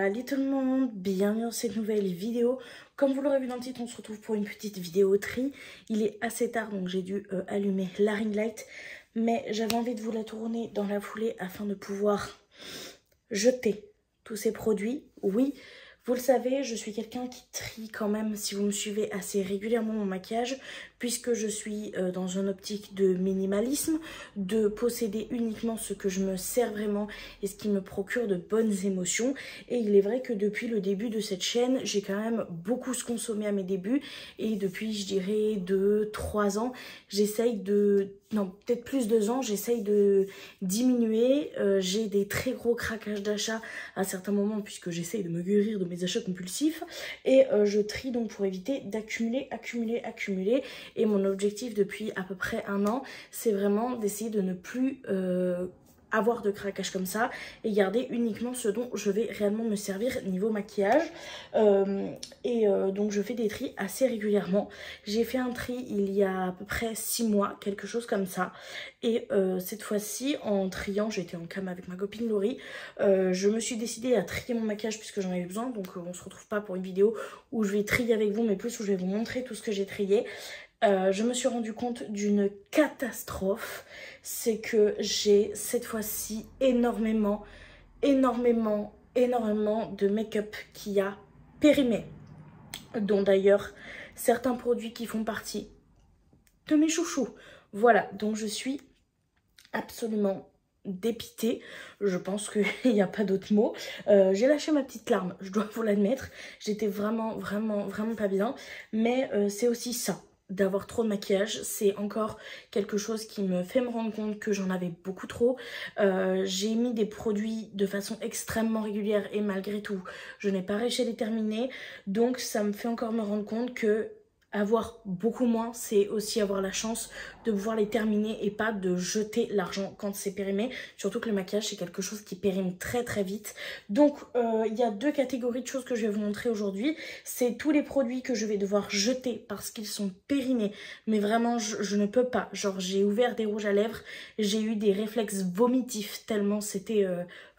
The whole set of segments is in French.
Salut tout le monde, bienvenue dans cette nouvelle vidéo. Comme vous l'aurez vu dans le titre, on se retrouve pour une petite vidéo tri. Il est assez tard donc j'ai dû allumer la ring light. Mais j'avais envie de vous la tourner dans la foulée afin de pouvoir jeter tous ces produits. Oui, vous le savez, je suis quelqu'un qui trie quand même, si vous me suivez assez régulièrement mon maquillage, puisque je suis dans une optique de minimalisme, de posséder uniquement ce que je me sers vraiment et ce qui me procure de bonnes émotions. Et il est vrai que depuis le début de cette chaîne, j'ai quand même beaucoup consommé à mes débuts. Et depuis, je dirais, 2-3 ans, j'essaye de... Non, peut-être plus de 2 ans, j'essaye de diminuer. J'ai des très gros craquages d'achat à certains moments, puisque j'essaye de me guérir de mes achats compulsifs. Et je trie donc pour éviter d'accumuler, accumuler. Et mon objectif depuis à peu près 1 an, c'est vraiment d'essayer de ne plus avoir de craquage comme ça et garder uniquement ce dont je vais réellement me servir niveau maquillage. Donc je fais des tris assez régulièrement. J'ai fait un tri il y a à peu près 6 mois, quelque chose comme ça. Et cette fois-ci, en triant, j'étais en cam avec ma copine Laurie, je me suis décidée à trier mon maquillage puisque j'en avais besoin. Donc on se retrouve pas pour une vidéo où je vais trier avec vous, mais plus où je vais vous montrer tout ce que j'ai trié. Je me suis rendu compte d'une catastrophe, c'est que j'ai cette fois-ci énormément de make-up qui a périmé, dont d'ailleurs certains produits qui font partie de mes chouchous. Voilà, donc je suis absolument dépitée, je pense qu'il n'y a pas d'autre mot. J'ai lâché ma petite larme, je dois vous l'admettre, j'étais vraiment pas bien, mais c'est aussi ça. D'avoir trop de maquillage, c'est encore quelque chose qui me fait me rendre compte que j'en avais beaucoup trop. J'ai mis des produits de façon extrêmement régulière et malgré tout, je n'ai pas réussi à les terminer. Donc ça me fait encore me rendre compte que avoir beaucoup moins, c'est aussi avoir la chance de pouvoir les terminer et pas de jeter l'argent quand c'est périmé. Surtout que le maquillage, c'est quelque chose qui périme très vite. Donc, il y a 2 catégories de choses que je vais vous montrer aujourd'hui. C'est tous les produits que je vais devoir jeter parce qu'ils sont périmés. Mais vraiment, je ne peux pas. Genre, j'ai ouvert des rouges à lèvres, j'ai eu des réflexes vomitifs tellement c'était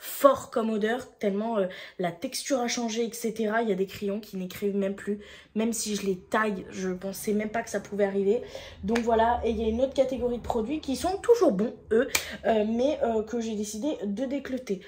fort comme odeur, tellement la texture a changé, etc. Il y a des crayons qui n'écrivent même plus. Même si je les taille, je pensais même pas que ça pouvait arriver. Donc voilà, et il y a une autre catégorie de produits qui sont toujours bons, eux, mais que j'ai décidé de décluter.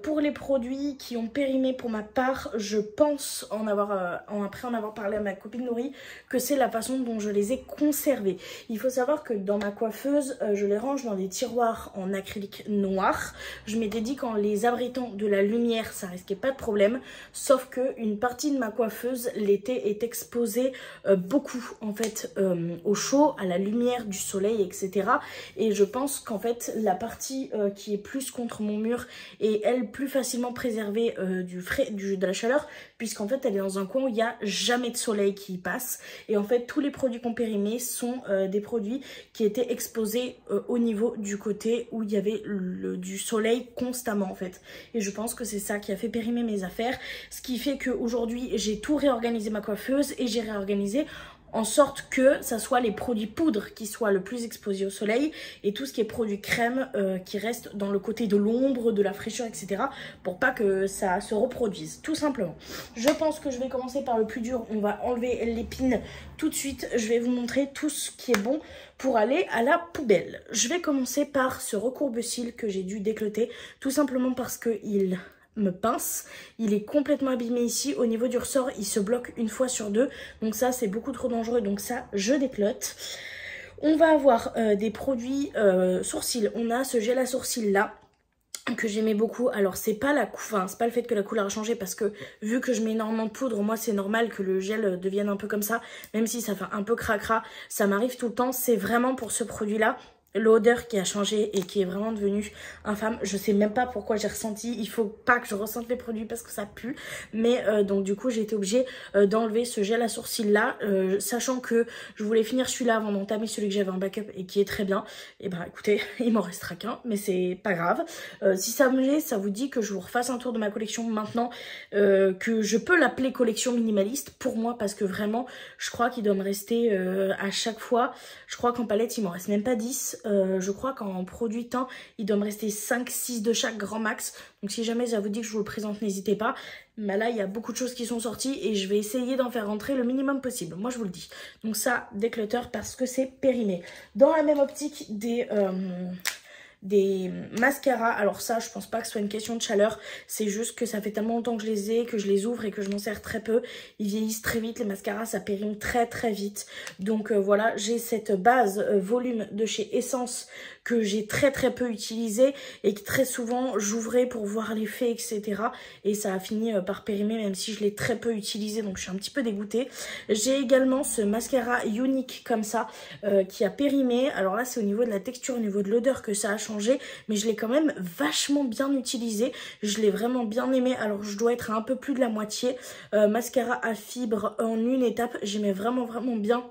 Pour les produits qui ont périmé pour ma part, je pense après en avoir parlé à ma copine Laurie, que c'est la façon dont je les ai conservés. Il faut savoir que dans ma coiffeuse, je les range dans des tiroirs en acrylique noir. Je m'étais dit qu'en les abritant de la lumière, ça risquait pas de problème, sauf que une partie de ma coiffeuse l'été est exposée beaucoup en fait au chaud, à la lumière du soleil, etc. Et je pense qu'en fait la partie qui est plus contre mon mur est elle plus facilement préservée de la chaleur, puisqu'en fait elle est dans un coin où il n'y a jamais de soleil qui y passe. Et en fait tous les produits qu'on périmés sont des produits qui étaient exposés au niveau du côté où il y avait du soleil constamment en fait. Et je pense que c'est ça qui a fait périmer mes affaires, ce qui fait qu'aujourd'hui j'ai tout réorganisé ma coiffeuse et j'ai réorganisé en sorte que ça soit les produits poudre qui soient le plus exposés au soleil et tout ce qui est produits crème qui reste dans le côté de l'ombre, de la fraîcheur, etc. pour pas que ça se reproduise, tout simplement. Je pense que je vais commencer par le plus dur. On va enlever l'épine tout de suite. Je vais vous montrer tout ce qui est bon pour aller à la poubelle. Je vais commencer par ce recourbe-cils que j'ai dû décluter, tout simplement parce qu'il me pince, il est complètement abîmé ici, au niveau du ressort il se bloque 1 fois sur 2, donc ça c'est beaucoup trop dangereux, donc ça je déclote. On va avoir des produits sourcils. On a ce gel à sourcils là que j'aimais beaucoup. Alors c'est pas c'est pas le fait que la couleur a changé, parce que vu que je mets énormément de poudre, moi c'est normal que le gel devienne un peu comme ça, même si ça fait un peu cracra, ça m'arrive tout le temps. C'est vraiment pour ce produit là l'odeur qui a changé et qui est vraiment devenue infâme. Je sais même pas pourquoi j'ai ressenti. Il faut pas que je ressente les produits parce que ça pue. Mais donc du coup j'ai été obligée d'enlever ce gel à sourcils là, sachant que je voulais finir celui-là avant d'entamer celui que j'avais en backup et qui est très bien. Et bah écoutez, il m'en restera qu'un, mais c'est pas grave. Si ça me gêne, ça vous dit que je vous refasse un tour de ma collection maintenant, que je peux l'appeler collection minimaliste pour moi, parce que vraiment je crois qu'il doit me rester à chaque fois, je crois qu'en palette il m'en reste même pas 10. Je crois qu'en produit teint, il doit me rester 5-6 de chaque grand max. Donc si jamais ça vous dit que je vous le présente, n'hésitez pas. Mais là, il y a beaucoup de choses qui sont sorties et je vais essayer d'en faire rentrer le minimum possible. Moi, je vous le dis. Donc ça, déclutter parce que c'est périmé. Dans la même optique des mascaras, alors ça je pense pas que ce soit une question de chaleur, c'est juste que ça fait tellement longtemps que je les ai, que je les ouvre et que je m'en sers très peu. Ils vieillissent très vite, les mascaras ça périme très très vite. Donc voilà, j'ai cette base volume de chez Essence que j'ai très très peu utilisée et que très souvent j'ouvrais pour voir l'effet, etc. Et ça a fini par périmer même si je l'ai très peu utilisé, donc je suis un petit peu dégoûtée. J'ai également ce mascara Unique comme ça qui a périmé. Alors là c'est au niveau de la texture, au niveau de l'odeur que ça a changé, mais je l'ai quand même vachement bien utilisé. Je l'ai vraiment bien aimé. Alors je dois être à un peu plus de la moitié. Mascara à fibres en une étape, j'aimais vraiment bien.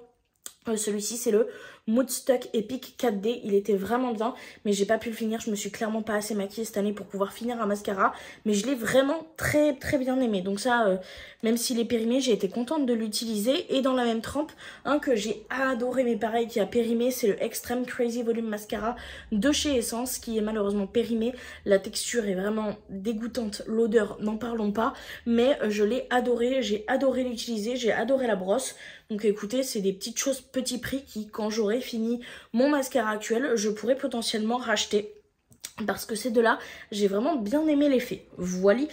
Celui-ci c'est le Moodstuck Epic 4D, il était vraiment bien, mais j'ai pas pu le finir, je me suis clairement pas assez maquillée cette année pour pouvoir finir un mascara, mais je l'ai vraiment très bien aimé. Donc ça, même s'il est périmé, j'ai été contente de l'utiliser. Et dans la même trempe, un que j'ai adoré mais pareil qui a périmé, c'est le Extreme Crazy Volume Mascara de chez Essence, qui est malheureusement périmé. La texture est vraiment dégoûtante, l'odeur n'en parlons pas, mais je l'ai adoré, j'ai adoré l'utiliser, j'ai adoré la brosse. Donc écoutez, c'est des petites choses petit prix qui, quand j'aurai fini mon mascara actuel, je pourrais potentiellement racheter. Parce que ces deux-là, j'ai vraiment bien aimé l'effet. Voilou.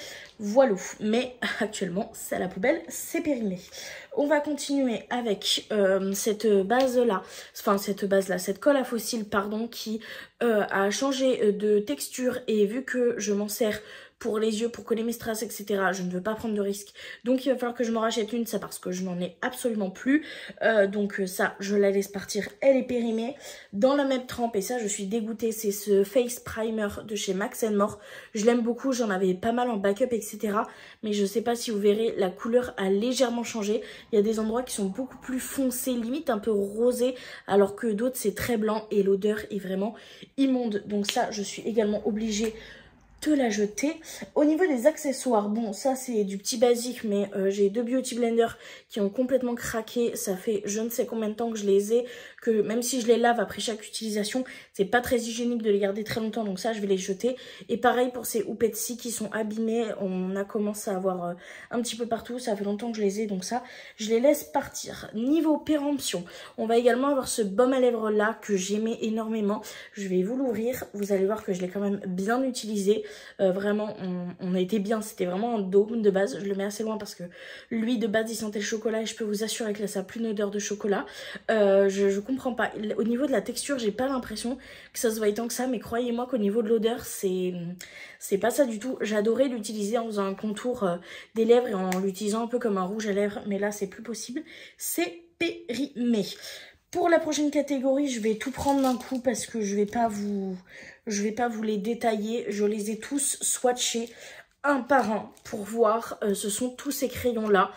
Mais actuellement, c'est à la poubelle, c'est périmé. On va continuer avec cette base-là, cette colle à fossiles, pardon, qui a changé de texture. Et vu que je m'en sers pour les yeux, pour coller mes strass, etc. Je ne veux pas prendre de risques. Donc il va falloir que je me rachète une, ça parce que je n'en ai absolument plus. Donc ça, je la laisse partir, elle est périmée. Dans la même trempe, et ça je suis dégoûtée, c'est ce Face Primer de chez Max More. Je l'aime beaucoup, j'en avais pas mal en backup, etc. Mais je sais pas si vous verrez, la couleur a légèrement changé. Il y a des endroits qui sont beaucoup plus foncés, limite un peu rosés, alors que d'autres c'est très blanc et l'odeur est vraiment immonde. Donc ça, je suis également obligée de la jeter. Au niveau des accessoires, bon ça c'est du petit basique, mais j'ai deux beauty blenders qui ont complètement craqué. Ça fait je ne sais combien de temps que je les ai, que même si je les lave après chaque utilisation, c'est pas très hygiénique de les garder très longtemps, donc ça je vais les jeter. Et pareil pour ces houppets-ci qui sont abîmés, on a commencé à avoir un petit peu partout, ça fait longtemps que je les ai, donc ça je les laisse partir. Niveau péremption, on va également avoir ce baume à lèvres là que j'aimais énormément. Je vais vous l'ouvrir, vous allez voir que je l'ai quand même bien utilisé. Vraiment on a été bien, c'était vraiment un dôme de base. Je le mets assez loin parce que lui de base il sentait le chocolat et je peux vous assurer que là ça a plus une odeur de chocolat. Je comprends pas, au niveau de la texture j'ai pas l'impression que ça se voit tant que ça, mais croyez-moi qu'au niveau de l'odeur c'est pas ça du tout. J'adorais l'utiliser en faisant un contour des lèvres et en l'utilisant un peu comme un rouge à lèvres, mais là c'est plus possible, c'est périmé. Pour la prochaine catégorie, je vais tout prendre d'un coup parce que je vais pas vous les détailler. Je les ai tous swatchés un par un pour voir. Ce sont tous ces crayons là,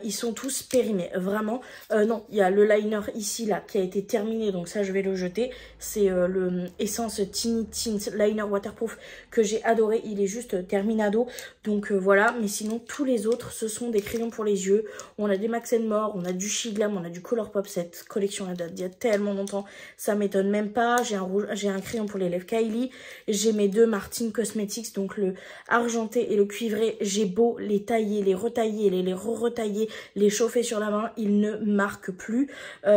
ils sont tous périmés, vraiment. Non, il y a le liner ici là qui a été terminé, donc ça je vais le jeter. C'est le Essence Teeny Tint Liner Waterproof que j'ai adoré, il est juste terminado. Donc voilà, mais sinon tous les autres ce sont des crayons pour les yeux. On a des Max More, on a du Shiglam, on a du Colourpop. Cette collection elle date d'il y a tellement longtemps, ça m'étonne même pas. J'ai un crayon pour les lèvres Kylie, j'ai mes deux Martin Cosmetics, donc le argent et le cuivré. J'ai beau les tailler, les retailler, les re-retailler, les chauffer sur la main, ils ne marquent plus.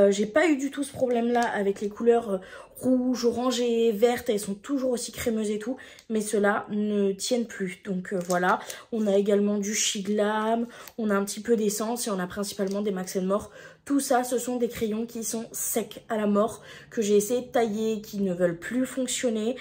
J'ai pas eu du tout ce problème là avec les couleurs rouge, orangées, vertes, elles sont toujours aussi crémeuses et tout, mais ceux-là ne tiennent plus. Donc voilà, on a également du Shiglam, on a un petit peu d'essence et on a principalement des Max More. Tout ça, ce sont des crayons qui sont secs à la mort, que j'ai essayé de tailler, qui ne veulent plus fonctionner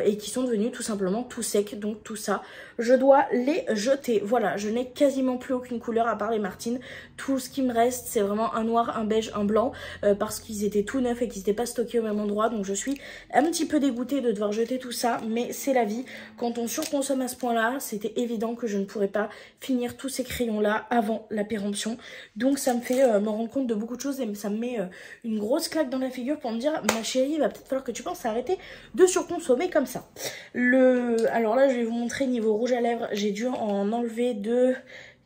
et qui sont devenus tout simplement tout secs. Donc tout ça, je dois les jeter. Voilà, je n'ai quasiment plus aucune couleur à part les Martine. Tout ce qui me reste, c'est vraiment un noir, un beige, un blanc, parce qu'ils étaient tout neufs et qu'ils n'étaient pas stockés au même endroit. Donc je suis un petit peu dégoûtée de devoir jeter tout ça, mais c'est la vie. Quand on surconsomme à ce point-là, c'était évident que je ne pourrais pas finir tous ces crayons-là avant la péremption. Donc ça me fait me rendre compte de beaucoup de choses et ça me met une grosse claque dans la figure pour me dire ma chérie, il va peut-être falloir que tu penses à arrêter de surconsommer comme ça. Alors là je vais vous montrer niveau rouge à lèvres, j'ai dû en enlever 2,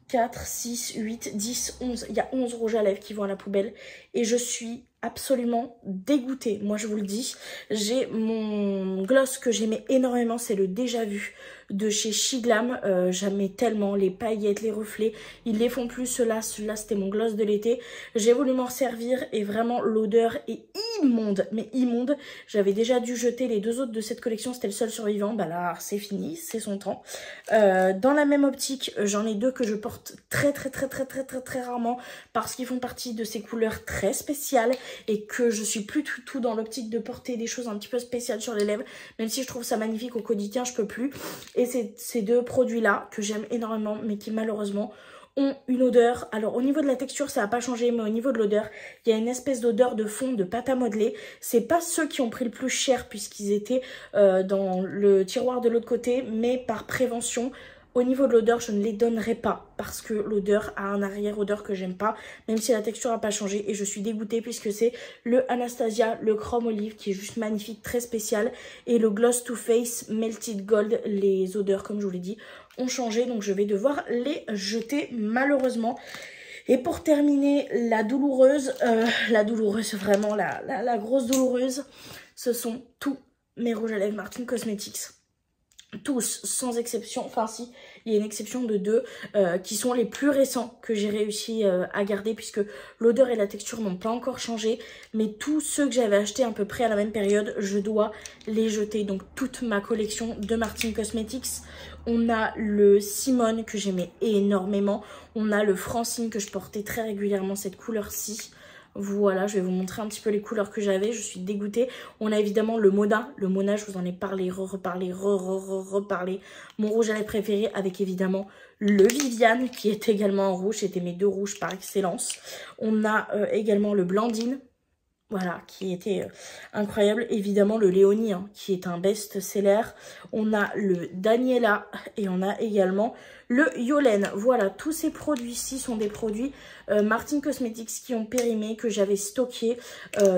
4, 6, 8, 10, 11. Il y a 11 rouges à lèvres qui vont à la poubelle et je suis absolument dégoûtée. Moi je vous le dis, j'ai mon gloss que j'aimais énormément, c'est le Déjà Vu de chez Shiglam. J'aimais tellement les paillettes, les reflets, ils les font plus. Celui-là c'était mon gloss de l'été. J'ai voulu m'en servir et vraiment l'odeur est immonde, mais immonde. J'avais déjà dû jeter les 2 autres de cette collection, c'était le seul survivant. Bah là c'est fini, c'est son temps. Dans la même optique, j'en ai 2 que je porte très rarement parce qu'ils font partie de ces couleurs très spéciales et que je suis plus du tout dans l'optique de porter des choses un petit peu spéciales sur les lèvres, même si je trouve ça magnifique au quotidien, je peux plus. Et c'est ces 2 produits là que j'aime énormément mais qui malheureusement ont une odeur. Alors au niveau de la texture ça n'a pas changé, mais au niveau de l'odeur il y a une espèce d'odeur de fond de pâte à modeler. C'est pas ceux qui ont pris le plus cher puisqu'ils étaient dans le tiroir de l'autre côté, mais par prévention au niveau de l'odeur, je ne les donnerai pas parce que l'odeur a un arrière-odeur que j'aime pas, même si la texture n'a pas changé et je suis dégoûtée puisque c'est le Anastasia, le Chrome Olive qui est juste magnifique, très spécial, et le Gloss Too Faced Melted Gold. Les odeurs, comme je vous l'ai dit, ont changé, donc je vais devoir les jeter malheureusement. Et pour terminer, la douloureuse, vraiment la grosse douloureuse, ce sont tous mes rouges à lèvres Martin Cosmetics. Tous, sans exception, enfin si, il y a une exception de 2 qui sont les plus récents que j'ai réussi à garder puisque l'odeur et la texture n'ont pas encore changé. Mais tous ceux que j'avais achetés à peu près à la même période, je dois les jeter. Donc toute ma collection de Martin Cosmetics. On a le Simone que j'aimais énormément. On a le Francine que je portais très régulièrement, cette couleur-ci. Voilà, je vais vous montrer un petit peu les couleurs que j'avais. Je suis dégoûtée. On a évidemment le Mona. Le Mona, je vous en ai parlé, reparlé. Mon rouge à lèvres préféré avec évidemment le Viviane qui est également en rouge. C'était mes 2 rouges par excellence. On a également le Blandine. Voilà, qui était incroyable. Évidemment, le Léonie, hein, qui est un best-seller. On a le Daniela et on a également le Yolène. Voilà, tous ces produits-ci sont des produits Martin Cosmetics qui ont périmé, que j'avais stocké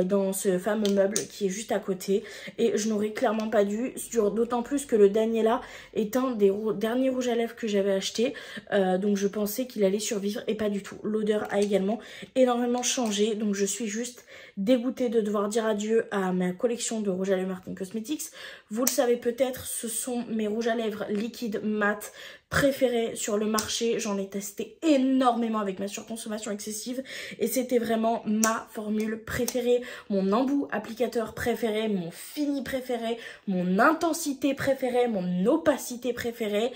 dans ce fameux meuble qui est juste à côté. Et je n'aurais clairement pas dû, d'autant plus que le Daniela est un des derniers rouges à lèvres que j'avais acheté. Donc je pensais qu'il allait survivre et pas du tout. L'odeur a également énormément changé. Donc je suis juste dégoûtée de devoir dire adieu à ma collection de rouges à lèvres Martin Cosmetics. Vous le savez peut-être, ce sont mes rouges à lèvres liquides mat préférés sur le marché. J'en ai testé énormément avec ma surconsommation excessive et c'était vraiment ma formule préférée, mon embout applicateur préféré, mon fini préféré, mon intensité préférée, mon opacité préférée.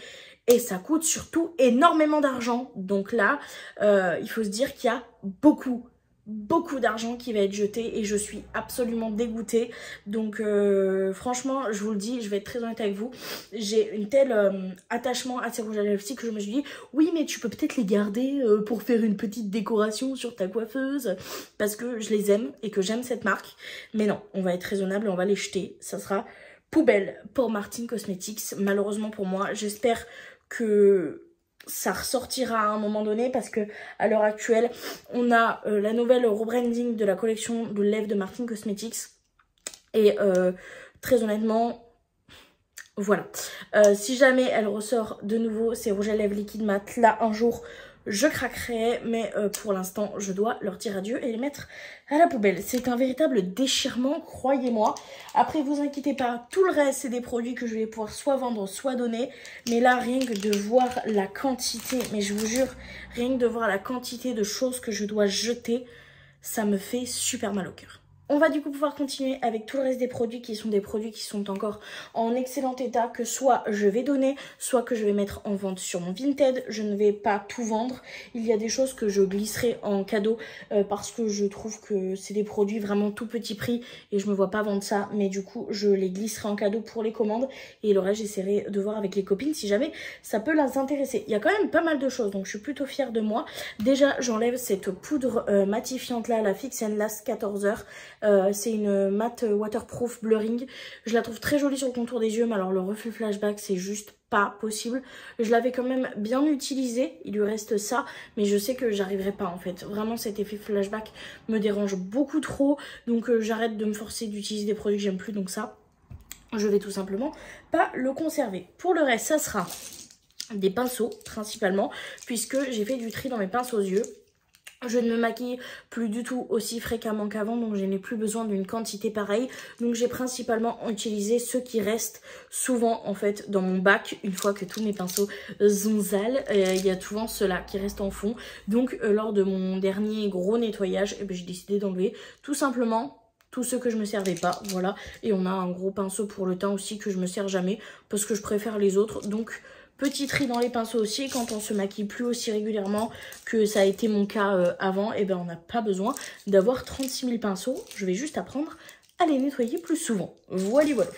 Et ça coûte surtout énormément d'argent. Donc là, il faut se dire qu'il y a beaucoup d'argent qui va être jeté et je suis absolument dégoûtée. Donc franchement, je vous le dis, je vais être très honnête avec vous, j'ai une telle attachement à ces rouges à lèvres-ci que je me suis dit oui mais tu peux peut-être les garder pour faire une petite décoration sur ta coiffeuse parce que je les aime et que j'aime cette marque. Mais non, on va être raisonnable et on va les jeter. Ça sera poubelle pour Martin Cosmetics, malheureusement pour moi. J'espère que ça ressortira à un moment donné parce que à l'heure actuelle on a la nouvelle rebranding de la collection de lèvres de Martin Cosmetics et très honnêtement voilà, si jamais elle ressort de nouveau ces rouges à lèvres liquide mat, là un jour je craquerai, mais pour l'instant je dois leur dire adieu et les mettre à la poubelle. C'est un véritable déchirement, croyez-moi. Après vous inquiétez pas, tout le reste c'est des produits que je vais pouvoir soit vendre soit donner, mais là rien que de voir la quantité, mais je vous jure, rien que de voir la quantité de choses que je dois jeter, ça me fait super mal au cœur. On va du coup pouvoir continuer avec tout le reste des produits qui sont des produits qui sont encore en excellent état, que soit je vais donner, soit que je vais mettre en vente sur mon Vinted. Je ne vais pas tout vendre. Il y a des choses que je glisserai en cadeau parce que je trouve que c'est des produits vraiment tout petit prix et je me vois pas vendre ça. Mais du coup, je les glisserai en cadeau pour les commandes et le reste, j'essaierai de voir avec les copines si jamais ça peut les intéresser. Il y a quand même pas mal de choses, donc je suis plutôt fière de moi. Déjà, j'enlève cette poudre matifiante là, la Fix and Last 14h. C'est une matte waterproof blurring. Je la trouve très jolie sur le contour des yeux, mais alors le reflet flashback c'est juste pas possible. Je l'avais quand même bien utilisé, il lui reste ça, mais je sais que j'arriverai pas en fait. Vraiment cet effet flashback me dérange beaucoup trop, donc j'arrête de me forcer d'utiliser des produits que j'aime plus, donc ça je vais tout simplement pas le conserver. Pour le reste ça sera des pinceaux principalement, puisque j'ai fait du tri dans mes pinces aux yeux. Je ne me maquille plus du tout aussi fréquemment qu'avant, donc je n'ai plus besoin d'une quantité pareille. Donc j'ai principalement utilisé ceux qui restent souvent en fait dans mon bac. Une fois que tous mes pinceaux sont sales, il y a souvent ceux-là qui restent en fond. Donc lors de mon dernier gros nettoyage, j'ai décidé d'enlever tout simplement tous ceux que je me servais pas, voilà. Et on a un gros pinceau pour le teint aussi que je me sers jamais parce que je préfère les autres. Donc petit tri dans les pinceaux aussi, quand on se maquille plus aussi régulièrement que ça a été mon cas avant, et ben on n'a pas besoin d'avoir 36 000 pinceaux. Je vais juste apprendre à les nettoyer plus souvent. Voilà, voilà.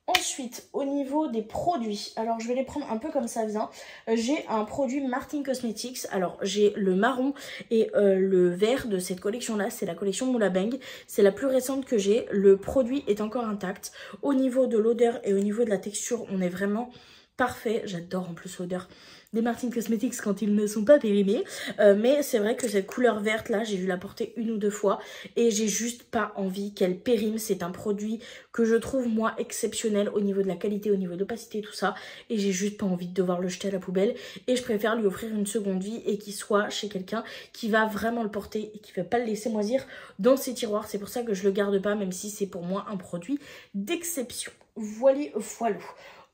Ensuite, au niveau des produits, alors je vais les prendre un peu comme ça vient. J'ai un produit Martin Cosmetics. Alors j'ai le marron et le vert de cette collection-là. C'est la collection Moula Bang. C'est la plus récente que j'ai. Le produit est encore intact. Au niveau de l'odeur et au niveau de la texture, on est vraiment parfait. J'adore en plus l'odeur des Martin Cosmetics quand ils ne sont pas périmés. Mais c'est vrai que cette couleur verte là, j'ai dû la porter 1 ou 2 fois. Et j'ai juste pas envie qu'elle périme. C'est un produit que je trouve moi exceptionnel au niveau de la qualité, au niveau de l'opacité, tout ça. Et j'ai juste pas envie de devoir le jeter à la poubelle. Et je préfère lui offrir une seconde vie et qu'il soit chez quelqu'un qui va vraiment le porter et qui va pas le laisser moisir dans ses tiroirs. C'est pour ça que je le garde pas, même si c'est pour moi un produit d'exception. Voilà, voilà.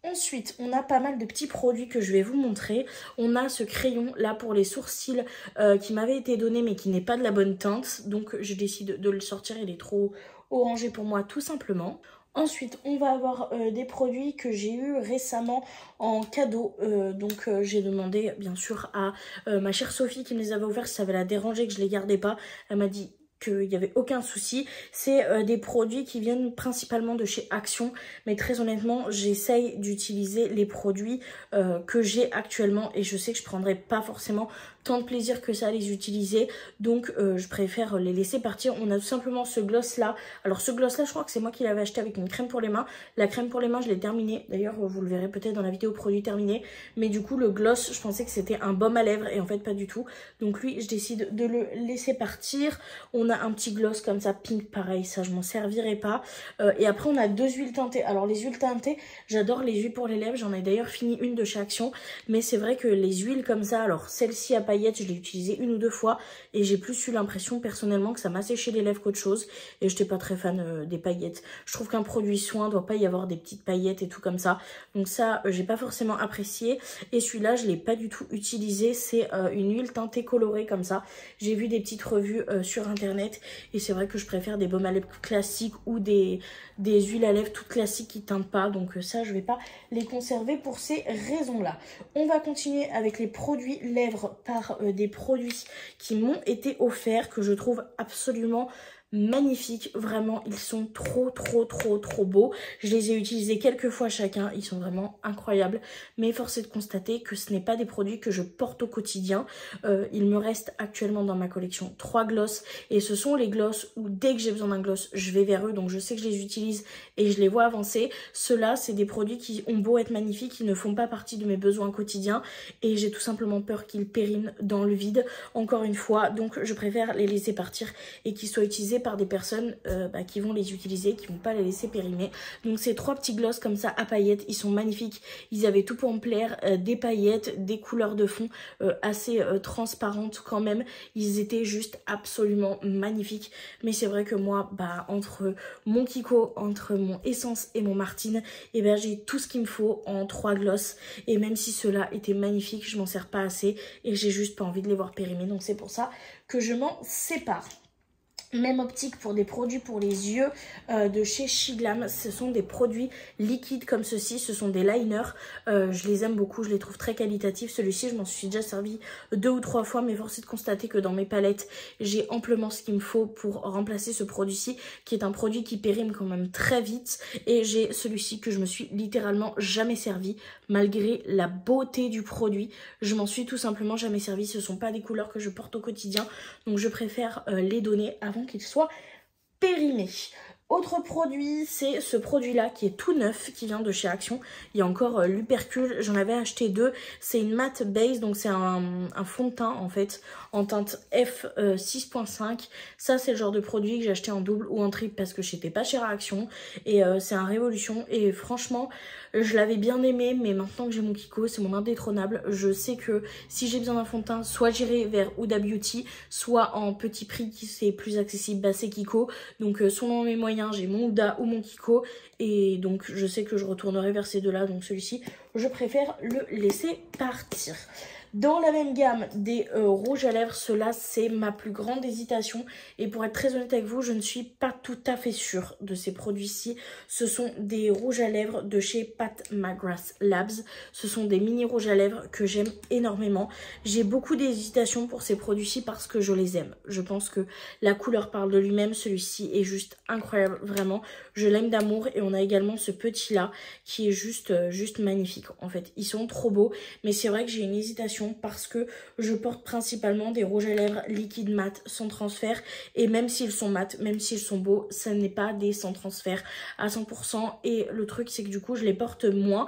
Ensuite, on a pas mal de petits produits que je vais vous montrer. On a ce crayon là pour les sourcils qui m'avait été donné mais qui n'est pas de la bonne teinte. Donc je décide de le sortir, il est trop orangé pour moi tout simplement. Ensuite, on va avoir des produits que j'ai eu récemment en cadeau. J'ai demandé bien sûr à ma chère Sophie qui me les avait offerts si ça avait la dérangé que je les gardais pas. Elle m'a dit qu'il n'y avait aucun souci. C'est des produits qui viennent principalement de chez Action. Mais très honnêtement, j'essaye d'utiliser les produits que j'ai actuellement. Et je sais que je ne prendrai pas forcément tant de plaisir que ça à les utiliser. Donc je préfère les laisser partir. On a tout simplement ce gloss là. Alors ce gloss là, je crois que c'est moi qui l'avais acheté avec une crème pour les mains. La crème pour les mains, je l'ai terminée. D'ailleurs, vous le verrez peut-être dans la vidéo produit terminé. Mais du coup, le gloss, je pensais que c'était un baume à lèvres. Et en fait, pas du tout. Donc lui, je décide de le laisser partir. On a un petit gloss comme ça, pink, pareil, ça je m'en servirai pas. Et après on a 2 huiles teintées. Alors les huiles teintées, j'adore les huiles pour les lèvres, j'en ai d'ailleurs fini une de chez Action. Mais c'est vrai que les huiles comme ça, alors celle-ci à paillettes, je l'ai utilisée 1 ou 2 fois. Et j'ai plus eu l'impression personnellement que ça m'a séché les lèvres qu'autre chose. Et j'étais pas très fan des paillettes. Je trouve qu'un produit soin doit pas y avoir des petites paillettes et tout comme ça. Donc ça, j'ai pas forcément apprécié. Et celui-là, je l'ai pas du tout utilisé. C'est une huile teintée colorée comme ça. J'ai vu des petites revues sur internet. Et c'est vrai que je préfère des baumes à lèvres classiques ou des huiles à lèvres toutes classiques qui teintent pas. Donc ça, je vais pas les conserver pour ces raisons-là. On va continuer avec les produits lèvres par des produits qui m'ont été offerts, que je trouve absolument magnifiques. Vraiment, ils sont trop beaux. Je les ai utilisés quelques fois chacun, ils sont vraiment incroyables. Mais force est de constater que ce n'est pas des produits que je porte au quotidien. Il me reste actuellement dans ma collection 3 gloss. Et ce sont les gloss où dès que j'ai besoin d'un gloss, je vais vers eux. Donc je sais que je les utilise et je les vois avancer. Ceux-là, c'est des produits qui ont beau être magnifiques, qui ne font pas partie de mes besoins quotidiens. Et j'ai tout simplement peur qu'ils périment dans le vide, encore une fois. Donc je préfère les laisser partir et qu'ils soient utilisés par des personnes qui vont les utiliser, qui vont pas les laisser périmer. Donc ces 3 petits gloss comme ça à paillettes, ils sont magnifiques. Ils avaient tout pour me plaire, des paillettes, des couleurs de fond assez transparentes quand même. Ils étaient juste absolument magnifiques. Mais c'est vrai que moi, entre mon Kiko, entre mon Essence et mon Martine, j'ai tout ce qu'il me faut en 3 gloss. Et même si ceux-là étaient magnifiques, je m'en sers pas assez et j'ai juste pas envie de les voir périmer. Donc c'est pour ça que je m'en sépare. Même optique pour des produits pour les yeux de chez Shiglam. Ce sont des produits liquides comme ceci. Ce sont des liners. Je les aime beaucoup. Je les trouve très qualitatifs. Celui-ci, je m'en suis déjà servi 2 ou 3 fois. Mais force est de constater que dans mes palettes, j'ai amplement ce qu'il me faut pour remplacer ce produit-ci. Qui est un produit qui périme quand même très vite. Et j'ai celui-ci que je me suis littéralement jamais servi. Malgré la beauté du produit. Je m'en suis tout simplement jamais servi. Ce ne sont pas des couleurs que je porte au quotidien. Donc je préfère les donner avant qu'il soit périmé. Autre produit, c'est ce produit-là qui est tout neuf, qui vient de chez Action. Il y a encore l'Hypercule, j'en avais acheté 2. C'est une matte base, donc c'est un fond de teint en fait, en teinte F6.5. Ça, c'est le genre de produit que j'ai acheté en double ou en triple parce que j'étais pas chez Action. Et c'est un Révolution. Et franchement, je l'avais bien aimé, mais maintenant que j'ai mon Kiko, c'est mon indétrônable. Je sais que si j'ai besoin d'un fond de teint, soit j'irai vers Huda Beauty, soit en petit prix qui c'est plus accessible, bah c'est Kiko. Donc selon mes moyens, j'ai mon Huda ou mon Kiko et donc je sais que je retournerai vers ces deux-là. Donc celui-ci, je préfère le laisser partir. Dans la même gamme des rouges à lèvres, cela c'est ma plus grande hésitation. Et pour être très honnête avec vous, je ne suis pas tout à fait sûre de ces produits-ci. Ce sont des rouges à lèvres de chez Pat McGrath Labs. Ce sont des mini rouges à lèvres que j'aime énormément. J'ai beaucoup d'hésitation pour ces produits-ci parce que je les aime. Je pense que la couleur parle de lui-même. Celui-ci est juste incroyable, vraiment. Je l'aime d'amour. Et on a également ce petit-là qui est juste magnifique. En fait, ils sont trop beaux. Mais c'est vrai que j'ai une hésitation parce que je porte principalement des rouges à lèvres liquides mat sans transfert et même s'ils sont mat, même s'ils sont beaux, ça n'est pas des sans transfert à 100% et le truc c'est que du coup je les porte moins.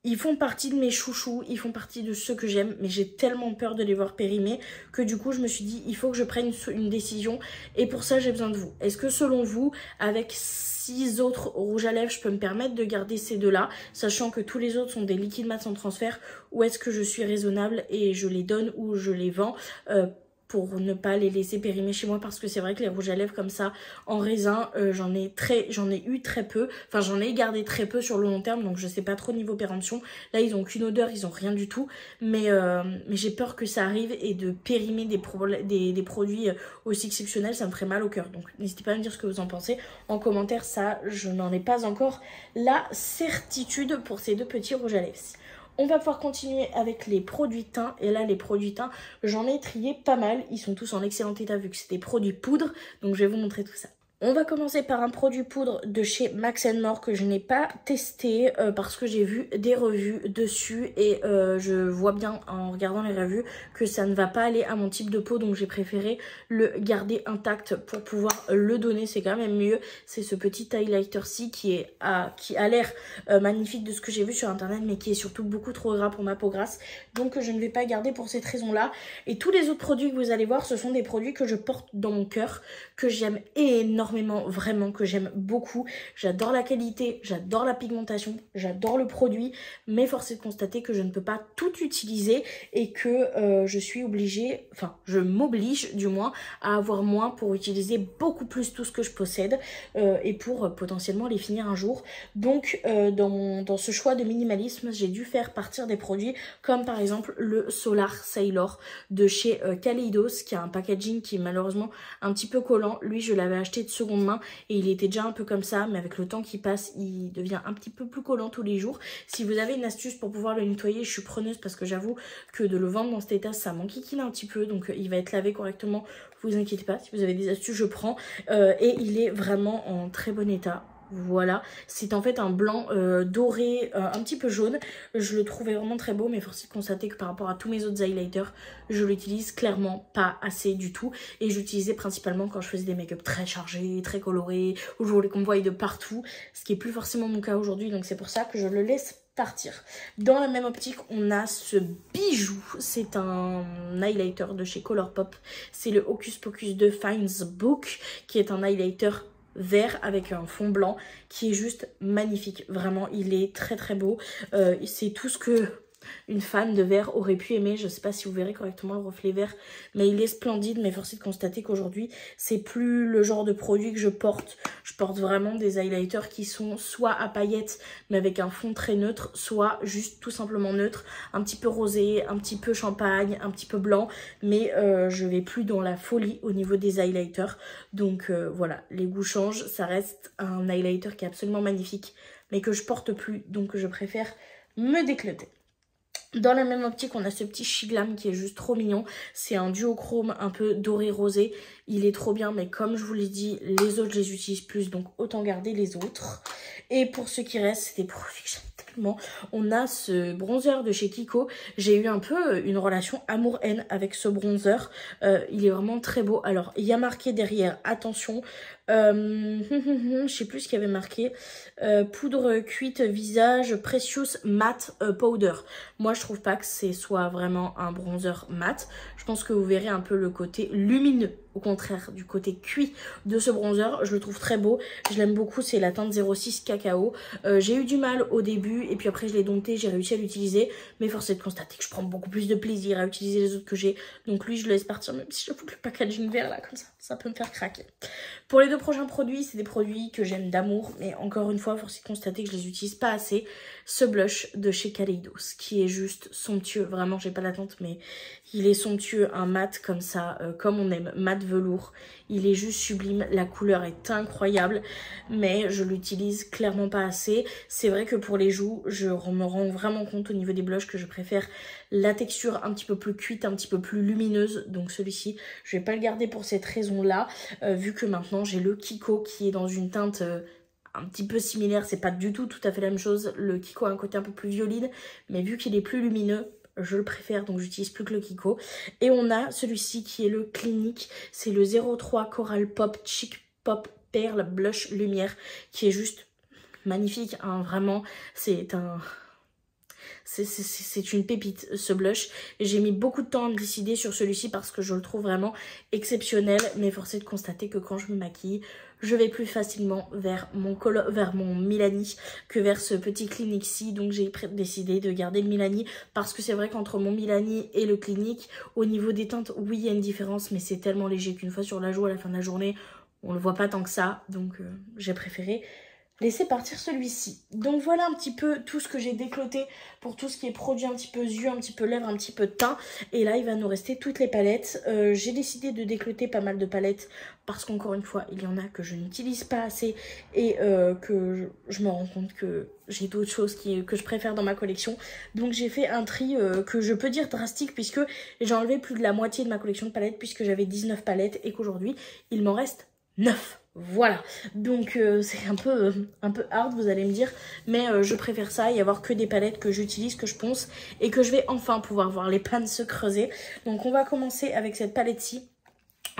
Ils font partie de mes chouchous, ils font partie de ceux que j'aime, mais j'ai tellement peur de les voir périmer que du coup je me suis dit il faut que je prenne une décision et pour ça j'ai besoin de vous. Est-ce que selon vous, avec 6 autres rouges à lèvres, je peux me permettre de garder ces deux-là, sachant que tous les autres sont des liquides mat sans transfert, ou est-ce que je suis raisonnable et je les donne ou je les vends pour ne pas les laisser périmer chez moi parce que c'est vrai que les rouges à lèvres comme ça en raisin j'en ai eu très peu, enfin j'en ai gardé très peu sur le long terme donc je sais pas trop niveau péremption. Là ils ont qu'une odeur, ils ont rien du tout mais j'ai peur que ça arrive et de périmer des produits aussi exceptionnels, ça me ferait mal au cœur. Donc n'hésitez pas à me dire ce que vous en pensez en commentaire, ça je n'en ai pas encore la certitude pour ces deux petits rouges à lèvres. On va pouvoir continuer avec les produits teints. Et là, les produits teints, j'en ai trié pas mal. Ils sont tous en excellent état vu que c'est des produits poudre. Donc, je vais vous montrer tout ça. On va commencer par un produit poudre de chez Max & More que je n'ai pas testé parce que j'ai vu des revues dessus et je vois bien en regardant les revues que ça ne va pas aller à mon type de peau, donc j'ai préféré le garder intact pour pouvoir le donner, c'est quand même mieux. C'est ce petit highlighter-ci qui a l'air magnifique de ce que j'ai vu sur internet mais qui est surtout beaucoup trop gras pour ma peau grasse, donc je ne vais pas garder pour cette raison-là. Et tous les autres produits que vous allez voir, ce sont des produits que je porte dans mon cœur, que j'aime énormément, vraiment, que j'aime beaucoup. J'adore la qualité, j'adore la pigmentation, j'adore le produit, mais force est de constater que je ne peux pas tout utiliser et que je suis obligée, enfin je m'oblige du moins à avoir moins pour utiliser beaucoup plus tout ce que je possède et pour potentiellement les finir un jour. Donc dans ce choix de minimalisme, j'ai dû faire partir des produits comme par exemple le Solar Sailor de chez Kaleidos qui a un packaging qui est malheureusement un petit peu collant. Lui je l'avais acheté de seconde main et il était déjà un peu comme ça, mais avec le temps qui passe il devient un petit peu plus collant tous les jours. Si vous avez une astuce pour pouvoir le nettoyer, je suis preneuse parce que j'avoue que de le vendre dans cet état ça m'enquiquine un petit peu, donc il va être lavé correctement, vous inquiétez pas. Si vous avez des astuces je prends et il est vraiment en très bon état. Voilà, c'est en fait un blanc doré, un petit peu jaune. Je le trouvais vraiment très beau, mais force est de constater que par rapport à tous mes autres highlighters, je l'utilise clairement pas assez du tout. Et j'utilisais principalement quand je faisais des make-up très chargés, très colorés, où je voulais qu'on me voie de partout, ce qui est plus forcément mon cas aujourd'hui, donc c'est pour ça que je le laisse partir. Dans la même optique, on a ce bijou, c'est un highlighter de chez Colourpop, c'est le Hocus Pocus de Finds Book, qui est un highlighter vert avec un fond blanc qui est juste magnifique. Vraiment, il est très très beau. C'est tout ce que une fan de vert aurait pu aimer. Je sais pas si vous verrez correctement le reflet vert, mais il est splendide. Mais force est de constater qu'aujourd'hui, c'est plus le genre de produit que je porte. Je porte vraiment des highlighters qui sont soit à paillettes, mais avec un fond très neutre, soit juste tout simplement neutre. Un petit peu rosé, un petit peu champagne, un petit peu blanc. Mais je vais plus dans la folie au niveau des highlighters. Donc voilà, les goûts changent. Ça reste un highlighter qui est absolument magnifique, mais que je porte plus. Donc je préfère me décloter. Dans la même optique, on a ce petit Shiglam qui est juste trop mignon. C'est un duochrome un peu doré rosé. Il est trop bien, mais comme je vous l'ai dit, les autres, je les utilise plus. Donc, autant garder les autres. Et pour ce qui reste, c'est des produits que j'aime tellement. On a ce bronzer de chez Kiko. J'ai eu un peu une relation amour-haine avec ce bronzer. Il est vraiment très beau. Alors, il y a marqué derrière, attention, Je sais plus ce qu'il y avait marqué. Poudre cuite visage Precious Matte Powder. Moi, je trouve pas que c'est soit vraiment un bronzer mat. Je pense que vous verrez un peu le côté lumineux, au contraire du côté cuit de ce bronzer. Je le trouve très beau. Je l'aime beaucoup. C'est la teinte 06 cacao. J'ai eu du mal au début et puis après je l'ai dompté. J'ai réussi à l'utiliser. Mais force est de constater que je prends beaucoup plus de plaisir à utiliser les autres que j'ai. Donc lui, je le laisse partir même si j'avoue que le packaging vert là, comme ça peut me faire craquer. Pour les deux prochains produits, c'est des produits que j'aime d'amour. Mais encore une fois, force est de constater que je les utilise pas assez. Ce blush de chez Kaleidos qui est juste somptueux. Vraiment, j'ai pas l'attente, mais il est somptueux. Un mat comme ça, comme on aime, mat velours. Il est juste sublime. La couleur est incroyable, mais je l'utilise clairement pas assez. C'est vrai que pour les joues, je me rends vraiment compte au niveau des blushs que je préfère la texture un petit peu plus cuite, un petit peu plus lumineuse. Donc celui-ci, je vais pas le garder pour cette raison-là, vu que maintenant j'ai le Kiko qui est dans une teinte un petit peu similaire. C'est pas du tout à fait la même chose. Le Kiko a un côté un peu plus violine, mais vu qu'il est plus lumineux, je le préfère, donc j'utilise plus que le Kiko. Et on a celui-ci qui est le Clinique. C'est le 03 Coral Pop Chic Pop Perle Blush Lumière, qui est juste magnifique, hein, vraiment. C'est une pépite ce blush. J'ai mis beaucoup de temps à me décider sur celui-ci parce que je le trouve vraiment exceptionnel. Mais force est de constater que quand je me maquille, je vais plus facilement vers mon Milani que vers ce petit Clinique-ci. Donc j'ai décidé de garder le Milani parce que c'est vrai qu'entre mon Milani et le Clinique, au niveau des teintes, oui il y a une différence, mais c'est tellement léger qu'une fois sur la joue à la fin de la journée, on le voit pas tant que ça. Donc j'ai préféré laisser partir celui-ci. Donc voilà un petit peu tout ce que j'ai décloté pour tout ce qui est produit un petit peu yeux, un petit peu lèvres, un petit peu teint. Et là, il va nous rester toutes les palettes. J'ai décidé de décloter pas mal de palettes parce qu'encore une fois, il y en a que je n'utilise pas assez et que je me rends compte que j'ai d'autres choses que je préfère dans ma collection. Donc j'ai fait un tri que je peux dire drastique puisque j'ai enlevé plus de la moitié de ma collection de palettes puisque j'avais 19 palettes et qu'aujourd'hui, il m'en reste 9. Voilà, donc c'est un peu hard, vous allez me dire, mais je préfère ça et avoir que des palettes que j'utilise, que je ponce et que je vais enfin pouvoir voir les pannes se creuser. Donc on va commencer avec cette palette-ci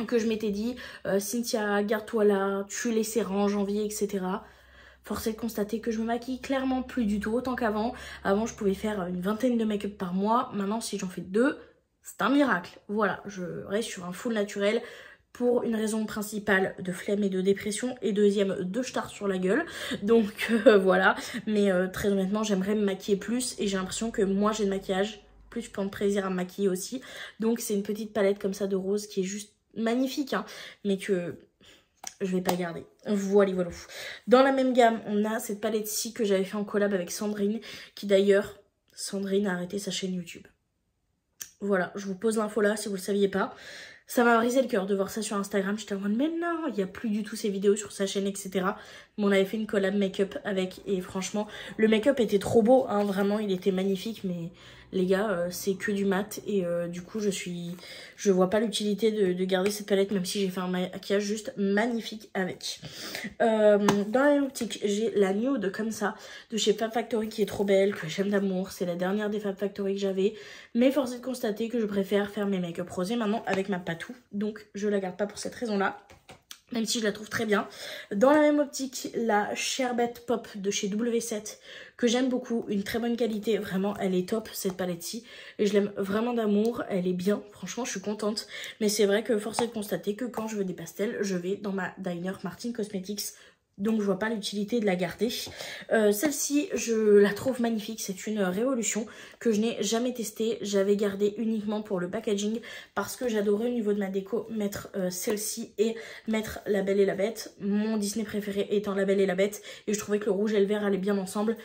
que je m'étais dit, Cynthia, garde-toi là, tu laisseras en janvier, etc. Force est de constater que je me maquille clairement plus du tout autant qu'avant. Avant, je pouvais faire une vingtaine de make-up par mois. Maintenant, si j'en fais 2, c'est un miracle. Voilà, je reste sur un full naturel. Pour une raison principale de flemme et de dépression et deuxième de start sur la gueule. Donc voilà, mais très honnêtement j'aimerais me maquiller plus et j'ai l'impression que moi j'ai le maquillage, plus je prends de plaisir à me maquiller aussi. Donc c'est une petite palette comme ça de rose qui est juste magnifique, hein, mais que je vais pas garder. Voilà. Dans la même gamme, on a cette palette-ci que j'avais fait en collab avec Sandrine, qui d'ailleurs, Sandrine a arrêté sa chaîne YouTube. Voilà, je vous pose l'info là si vous le saviez pas. Ça m'a brisé le cœur de voir ça sur Instagram. J'étais en mode, mais non, il n'y a plus du tout ces vidéos sur sa chaîne, etc. Mais on avait fait une collab make-up avec. Et franchement, le make-up était trop beau, hein, vraiment, il était magnifique. Mais les gars, c'est que du mat. Et du coup, je vois pas l'utilité de garder cette palette, même si j'ai fait un maquillage juste magnifique avec. Dans la même optique, j'ai la nude comme ça, de chez Fab Factory, qui est trop belle, que j'aime d'amour. C'est la dernière des Fab Factory que j'avais. Mais force est de constater que je préfère faire mes make-up rosés maintenant avec ma Patou. Donc je la garde pas pour cette raison-là, même si je la trouve très bien. Dans la même optique, la Sherbet Pop de chez W7, que j'aime beaucoup, une très bonne qualité, vraiment elle est top cette palette-ci. Et je l'aime vraiment d'amour, elle est bien, franchement je suis contente. Mais c'est vrai que force est de constater que quand je veux des pastels, je vais dans ma Diner Martin Cosmetics. Donc je vois pas l'utilité de la garder. Celle-ci, je la trouve magnifique. C'est une révolution que je n'ai jamais testée. J'avais gardé uniquement pour le packaging parce que j'adorais au niveau de ma déco mettre celle-ci et mettre La Belle et la Bête. Mon Disney préféré étant La Belle et la Bête. Et je trouvais que le rouge et le vert allaient bien ensemble.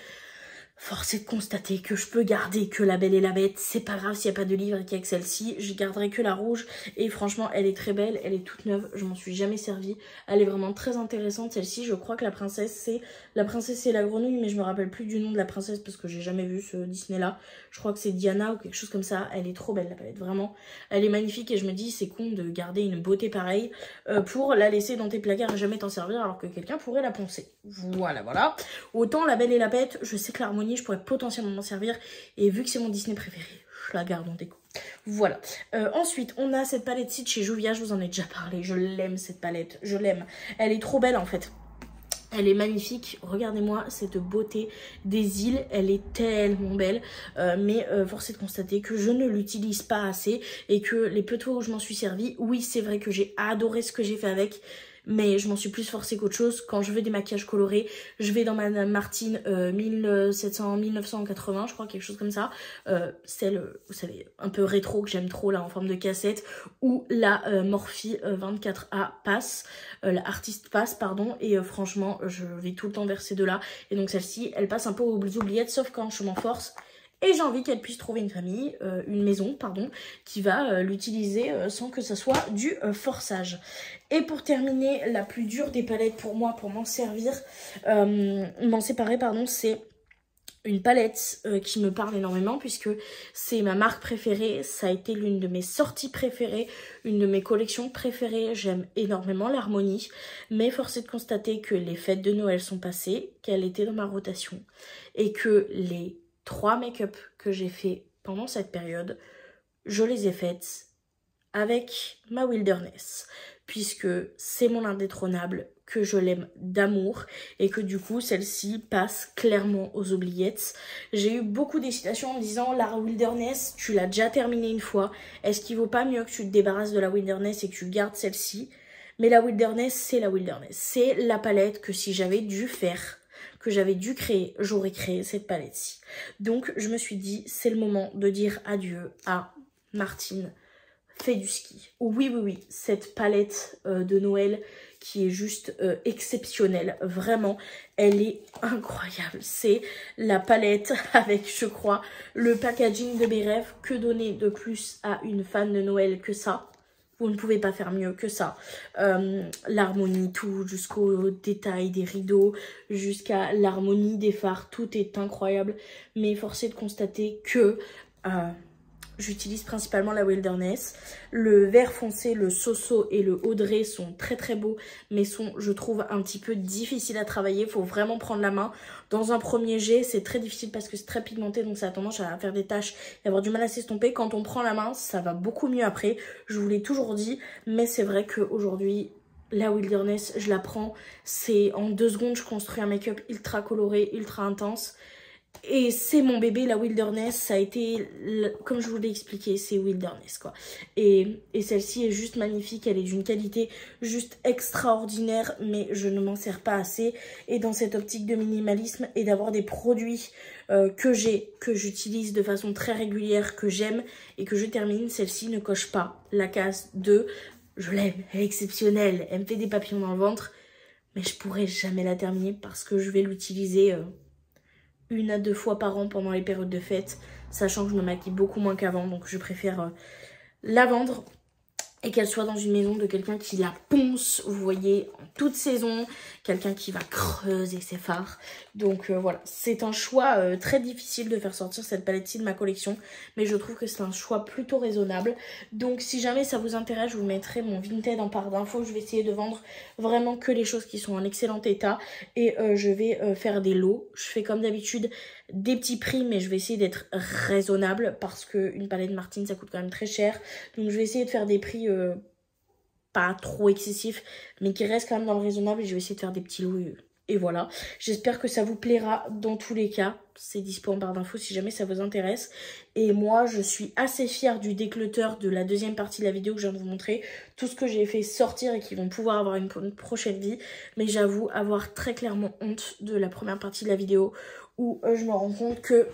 Force est de constater que je peux garder que La Belle et la Bête. C'est pas grave s'il n'y a pas de livre et qu'il y a que celle-ci. Je garderai que la rouge. Et franchement, elle est très belle. Elle est toute neuve. Je m'en suis jamais servie. Elle est vraiment très intéressante. Celle-ci, je crois que la princesse, c'est la grenouille. Mais je me rappelle plus du nom de la princesse parce que j'ai jamais vu ce Disney-là. Je crois que c'est Diana ou quelque chose comme ça. Elle est trop belle, la palette. Vraiment, elle est magnifique. Et je me dis, c'est con de garder une beauté pareille pour la laisser dans tes placards et jamais t'en servir alors que quelqu'un pourrait la poncer. Voilà. Autant La Belle et la Bête, je sais que l'harmonie l'harmonie, je pourrais potentiellement m'en servir. Et vu que c'est mon Disney préféré, je la garde en déco. Voilà. Ensuite, on a cette palette-ci de chez Juvia, je vous en ai déjà parlé. Je l'aime cette palette, je l'aime. Elle est trop belle en fait. Elle est magnifique, regardez-moi cette beauté des îles, elle est tellement belle, mais force est de constater que je ne l'utilise pas assez et que les peu de fois où je m'en suis servi, oui c'est vrai que j'ai adoré ce que j'ai fait avec, mais je m'en suis plus forcée qu'autre chose. Quand je veux des maquillages colorés, je vais dans ma Martine 1980, je crois, quelque chose comme ça. Celle, vous savez, un peu rétro que j'aime trop, là, en forme de cassette. Ou la Morphe 24A Pass, la Artist Pass, pardon. Et franchement, je vais tout le temps vers ces deux-là. Et donc celle-ci, elle passe un peu aux oubliettes, sauf quand je m'en force. Et j'ai envie qu'elle puisse trouver une famille, une maison, pardon, qui va l'utiliser sans que ça soit du forçage. Et pour terminer, la plus dure des palettes pour moi, pour m'en servir, m'en séparer, pardon, c'est une palette qui me parle énormément puisque c'est ma marque préférée, ça a été l'une de mes sorties préférées, une de mes collections préférées. J'aime énormément l'harmonie, mais force est de constater que les fêtes de Noël sont passées, qu'elle était dans ma rotation et que les 3 make-up que j'ai fait pendant cette période, je les ai faites avec ma Wilderness, puisque c'est mon indétrônable, que je l'aime d'amour et que du coup celle-ci passe clairement aux oubliettes. J'ai eu beaucoup d'hésitations en me disant la Wilderness, tu l'as déjà terminée une fois, est-ce qu'il vaut pas mieux que tu te débarrasses de la Wilderness et que tu gardes celle-ci? Mais la Wilderness, c'est la Wilderness, c'est la palette que si j'avais dû faire, que j'avais dû créer, j'aurais créé cette palette-ci. Donc je me suis dit, c'est le moment de dire adieu à Martine fait du ski. Oui, oui, oui, cette palette de Noël qui est juste exceptionnelle, vraiment, elle est incroyable. C'est la palette avec, je crois, le packaging de mes rêves. Que donner de plus à une fan de Noël que ça? Vous ne pouvez pas faire mieux que ça. L'harmonie, tout, jusqu'au détail des rideaux, jusqu'à l'harmonie des fards, tout est incroyable. Mais force est de constater que j'utilise principalement la Wilderness. Le vert foncé, le Soso et le Audrey sont très très beaux, mais sont, je trouve, un petit peu difficiles à travailler. Il faut vraiment prendre la main. Dans un premier jet, c'est très difficile parce que c'est très pigmenté, donc ça a tendance à faire des taches et avoir du mal à s'estomper. Quand on prend la main, ça va beaucoup mieux après. Je vous l'ai toujours dit, mais c'est vrai qu'aujourd'hui, la Wilderness, je la prends. C'est en 2 secondes, je construis un make-up ultra coloré, ultra intense. Et c'est mon bébé, la Wilderness, ça a été, comme je vous l'ai expliqué, c'est Wilderness quoi. Et celle-ci est juste magnifique, elle est d'une qualité juste extraordinaire, mais je ne m'en sers pas assez. Et dans cette optique de minimalisme et d'avoir des produits que j'utilise de façon très régulière, que j'aime et que je termine, celle-ci ne coche pas la case de je l'aime, elle est exceptionnelle, elle me fait des papillons dans le ventre, mais je pourrais jamais la terminer parce que je vais l'utiliser 1 à 2 fois par an pendant les périodes de fête, sachant que je me maquille beaucoup moins qu'avant, donc je préfère la vendre et qu'elle soit dans une maison de quelqu'un qui la ponce, vous voyez, en toute saison, quelqu'un qui va creuser ses fards. Donc voilà, c'est un choix très difficile de faire sortir cette palette-ci de ma collection, mais je trouve que c'est un choix plutôt raisonnable. Donc si jamais ça vous intéresse, je vous mettrai mon Vinted en barre d'infos. Je vais essayer de vendre vraiment que les choses qui sont en excellent état et je vais faire des lots. Je fais comme d'habitude des petits prix, mais je vais essayer d'être raisonnable parce qu'une palette Martine ça coûte quand même très cher. Donc je vais essayer de faire des prix pas trop excessifs, mais qui restent quand même dans le raisonnable, et je vais essayer de faire des petits lots. Et voilà, j'espère que ça vous plaira dans tous les cas. C'est dispo en barre d'infos si jamais ça vous intéresse. Et moi, je suis assez fière du déclutter de la deuxième partie de la vidéo que je viens de vous montrer. Tout ce que j'ai fait sortir et qui vont pouvoir avoir une prochaine vie. Mais j'avoue avoir très clairement honte de la première partie de la vidéo où je me rends compte que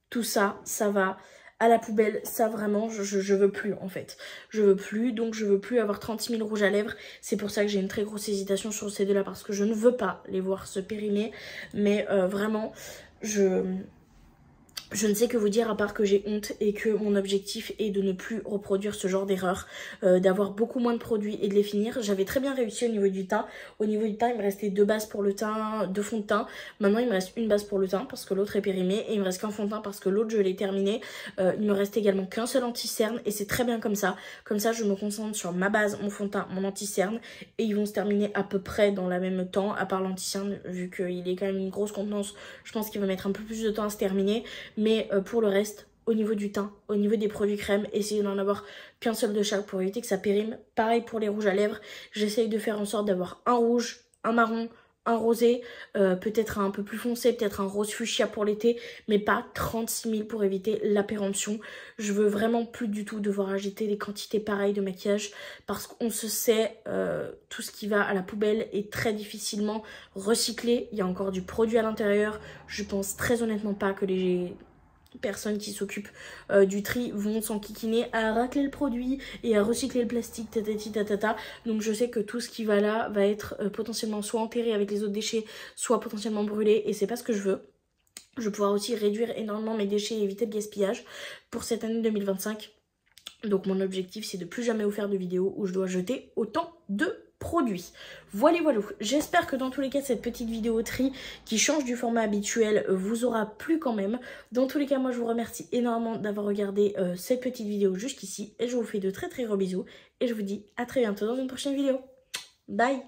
tout ça, ça va à la poubelle. Ça vraiment, je veux plus en fait. Je veux plus, donc je veux plus avoir 36 000 rouges à lèvres. C'est pour ça que j'ai une très grosse hésitation sur ces deux-là parce que je ne veux pas les voir se périmer. Mais vraiment, Je ne sais que vous dire à part que j'ai honte et que mon objectif est de ne plus reproduire ce genre d'erreur, d'avoir beaucoup moins de produits et de les finir. J'avais très bien réussi au niveau du teint. Au niveau du teint, il me restait 2 bases pour le teint, 2 fonds de teint. Maintenant, il me reste une base pour le teint parce que l'autre est périmé et il me reste qu'un fond de teint parce que l'autre, je l'ai terminé. Il me reste également qu'un seul anti-cerne et c'est très bien comme ça. Comme ça, je me concentre sur ma base, mon fond de teint, mon anti-cerne et ils vont se terminer à peu près dans la même temps, à part l'anti-cerne, vu qu'il est quand même une grosse contenance. Je pense qu'il va mettre un peu plus de temps à se terminer. Mais pour le reste, au niveau du teint, au niveau des produits crème, essayez d'en avoir qu'un seul de chaque pour éviter que ça périme. Pareil pour les rouges à lèvres, j'essaye de faire en sorte d'avoir un rouge, un marron, un rosé, peut-être un peu plus foncé, peut-être un rose fuchsia pour l'été, mais pas 36 000 pour éviter la péremption. Je veux vraiment plus du tout devoir agiter des quantités pareilles de maquillage parce qu'on se sait, tout ce qui va à la poubelle est très difficilement recyclé. Il y a encore du produit à l'intérieur. Je pense très honnêtement pas que les personnes qui s'occupent du tri vont s'enquiquiner à racler le produit et à recycler le plastique, tatati tatata. Donc je sais que tout ce qui va là va être potentiellement soit enterré avec les autres déchets, soit potentiellement brûlé et c'est pas ce que je veux. Je vais pouvoir aussi réduire énormément mes déchets et éviter le gaspillage pour cette année 2025. Donc mon objectif c'est de plus jamais vous faire de vidéos où je dois jeter autant de produits. Voilà, j'espère que dans tous les cas cette petite vidéo tri qui change du format habituel vous aura plu quand même. Dans tous les cas, moi je vous remercie énormément d'avoir regardé cette petite vidéo jusqu'ici et je vous fais de très gros bisous et je vous dis à très bientôt dans une prochaine vidéo. Bye.